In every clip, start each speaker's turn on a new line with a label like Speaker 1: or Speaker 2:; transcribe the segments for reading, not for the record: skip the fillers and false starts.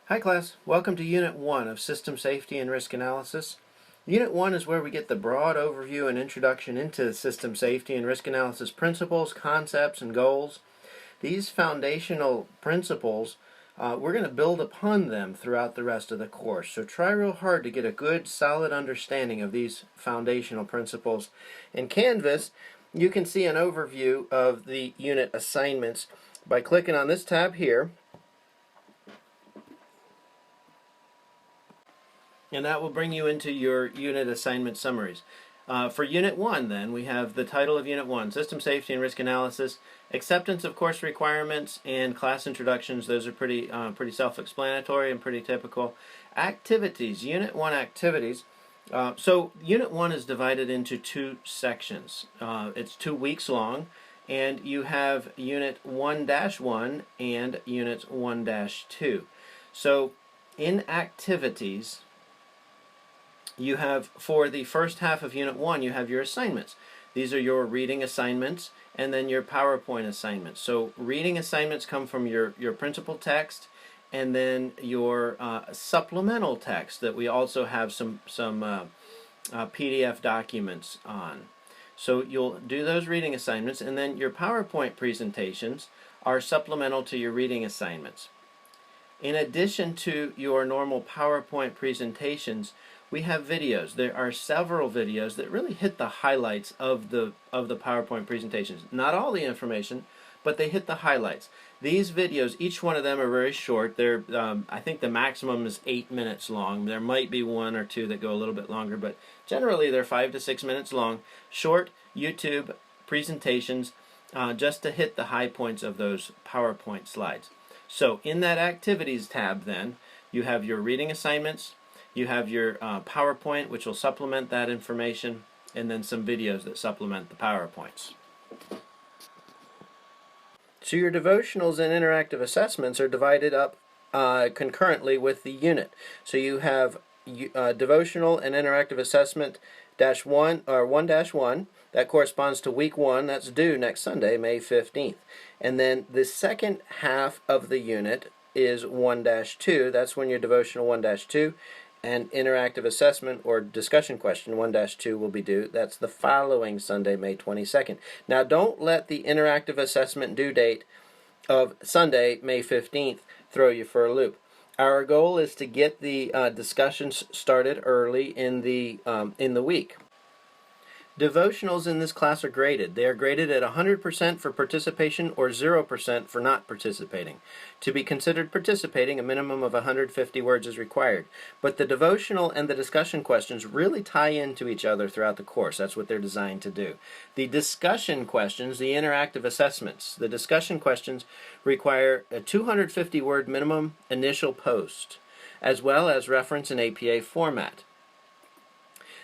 Speaker 1: Hi class, welcome to Unit 1 of System Safety and Risk Analysis. Unit 1 is where we get the broad overview and introduction into system safety and risk analysis principles, concepts, and goals. These foundational principles, we're going to build upon them throughout the rest of the course. So try real hard to get a good, solid understanding of these foundational principles. In Canvas, you can see an overview of the unit assignments by clicking on this tab here. And that will bring you into your unit assignment summaries. For Unit 1, then, we have the title of Unit 1, System Safety and Risk Analysis, Acceptance of Course Requirements, and Class Introductions. Those are pretty self-explanatory and pretty typical. Activities, Unit 1 activities. So Unit 1 is divided into two sections. It's 2 weeks long, and you have Unit 1-1 and Unit 1-2. So in activities, you have, for the first half of Unit 1, you have your assignments. These are your reading assignments and then your PowerPoint assignments. So reading assignments come from your principal text and then your supplemental text that we also have some PDF documents on. So you'll do those reading assignments, and then your PowerPoint presentations are supplemental to your reading assignments. In addition to your normal PowerPoint presentations, we have videos. There are several videos that really hit the highlights of the PowerPoint presentations. Not all the information, but they hit the highlights. These videos, each one of them are very short. They're, I think the maximum is 8 minutes long. There might be 1 or 2 that go a little bit longer, but generally they're 5 to 6 minutes long. Short YouTube presentations just to hit the high points of those PowerPoint slides. So in that Activities tab, then, you have your reading assignments, you have your PowerPoint, which will supplement that information, and then some videos that supplement the PowerPoints. So your devotionals and interactive assessments are divided up concurrently with the unit. So you have devotional and interactive assessment -1 or 1-1. That corresponds to week 1. That's due next Sunday, May 15th. And then the second half of the unit is 1-2. That's when your devotional 1-2 and interactive assessment or discussion question 1-2 will be due. That's the following Sunday, May 22nd. Now don't let the interactive assessment due date of Sunday, May 15th throw you for a loop. Our goal is to get the discussions started early in the week. Devotionals in this class are graded. They are graded at 100% for participation or 0% for not participating. To be considered participating, a minimum of 150 words is required. But the devotional and the discussion questions really tie into each other throughout the course. That's what they're designed to do. The discussion questions, the interactive assessments, the discussion questions require a 250-word minimum initial post, as well as reference in APA format.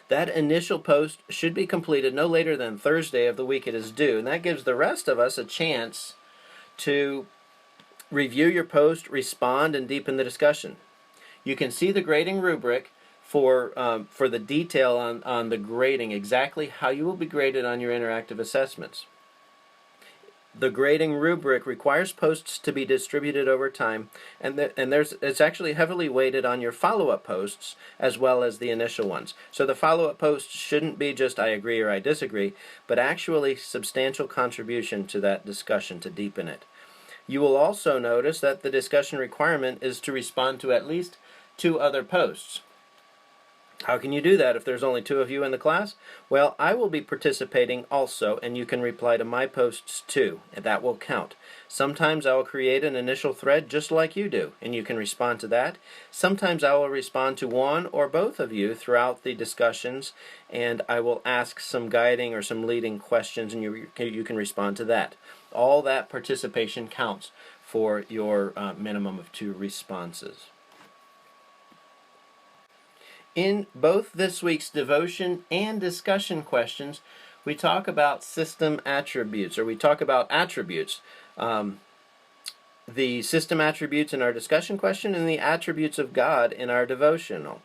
Speaker 1: That initial post should be completed no later than Thursday of the week it is due, and that gives the rest of us a chance to review your post, respond, and deepen the discussion. You can see the grading rubric for the detail on the grading, exactly how you will be graded on your interactive assessments. The grading rubric requires posts to be distributed over time, and it's actually heavily weighted on your follow-up posts as well as the initial ones. So the follow-up posts shouldn't be just I agree or I disagree, but actually substantial contribution to that discussion to deepen it. You will also notice that the discussion requirement is to respond to at least 2 other posts. How can you do that if there's only 2 of you in the class? Well, I will be participating also, and you can reply to my posts too, and that will count. Sometimes I will create an initial thread just like you do, and you can respond to that. Sometimes I will respond to one or both of you throughout the discussions, and I will ask some guiding or some leading questions, and you can respond to that. All that participation counts for your minimum of 2 responses. In both this week's devotion and discussion questions, we talk about system attributes, or we talk about attributes. The system attributes in our discussion question and the attributes of God in our devotional.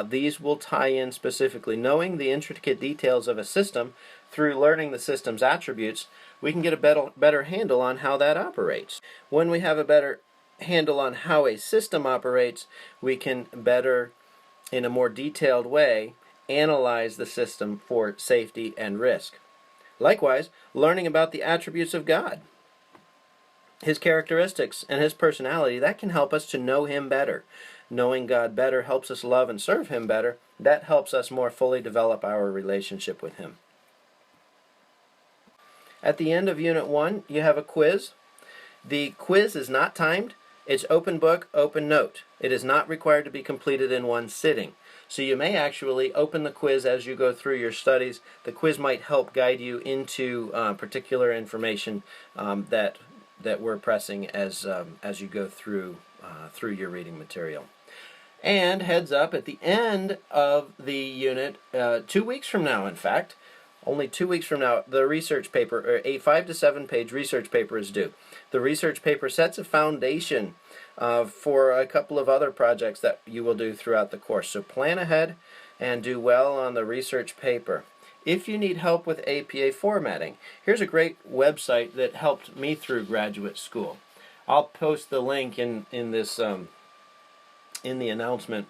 Speaker 1: These will tie in specifically. Knowing the intricate details of a system through learning the system's attributes, we can get a better handle on how that operates. When we have a better handle on how a system operates, we can better, in a more detailed way, analyze the system for safety and risk. Likewise, learning about the attributes of God, His characteristics, and His personality, that can help us to know Him better. Knowing God better helps us love and serve Him better. That helps us more fully develop our relationship with Him. At the end of Unit 1, you have a quiz. The quiz is not timed. It's open book, open note. It is not required to be completed in one sitting. So you may actually open the quiz as you go through your studies. The quiz might help guide you into particular information that we're pressing as you go through your reading material. And heads up, at the end of the unit, 2 weeks from now, in fact, only 2 weeks from now, the research paper, or a 5 to 7 page research paper is due. The research paper sets a foundation for a couple of other projects that you will do throughout the course. So plan ahead and do well on the research paper. If you need help with APA formatting, here's a great website that helped me through graduate school. I'll post the link in this in the announcement.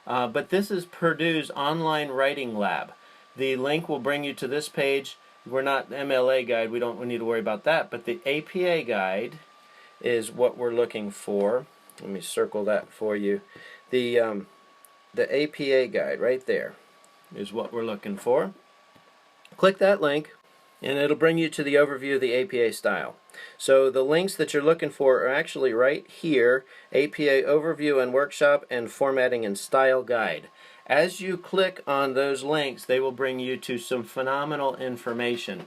Speaker 1: But this is Purdue's online writing lab. The link will bring you to this page. We're not MLA guide. We don't need to worry about that. But the APA guide is what we're looking for. Let me circle that for you. The APA guide right there is what we're looking for. Click that link, and it'll bring you to the overview of the APA style. So the links that you're looking for are actually right here: APA Overview and Workshop and Formatting and Style Guide. As you click on those links, they will bring you to some phenomenal information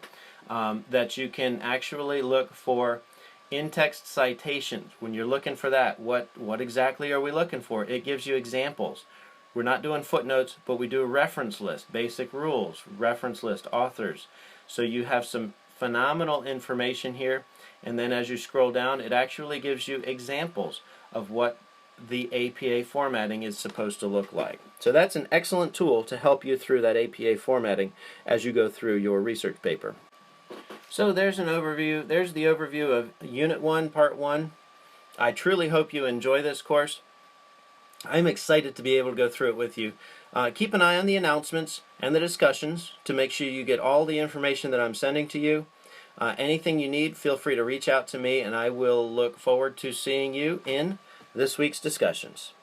Speaker 1: that you can actually look for in-text citations. When you're looking for that, what exactly are we looking for? It gives you examples. We're not doing footnotes, but we do a reference list, basic rules, reference list, authors. So you have some phenomenal information here, and then as you scroll down, it actually gives you examples of what the APA formatting is supposed to look like. So that's an excellent tool to help you through that APA formatting as you go through your research paper. So there's an overview. There's the overview of Unit 1, Part 1. I truly hope you enjoy this course. I'm excited to be able to go through it with you. Keep an eye on the announcements and the discussions to make sure you get all the information that I'm sending to you. Anything you need, feel free to reach out to me, and I will look forward to seeing you in this week's discussions.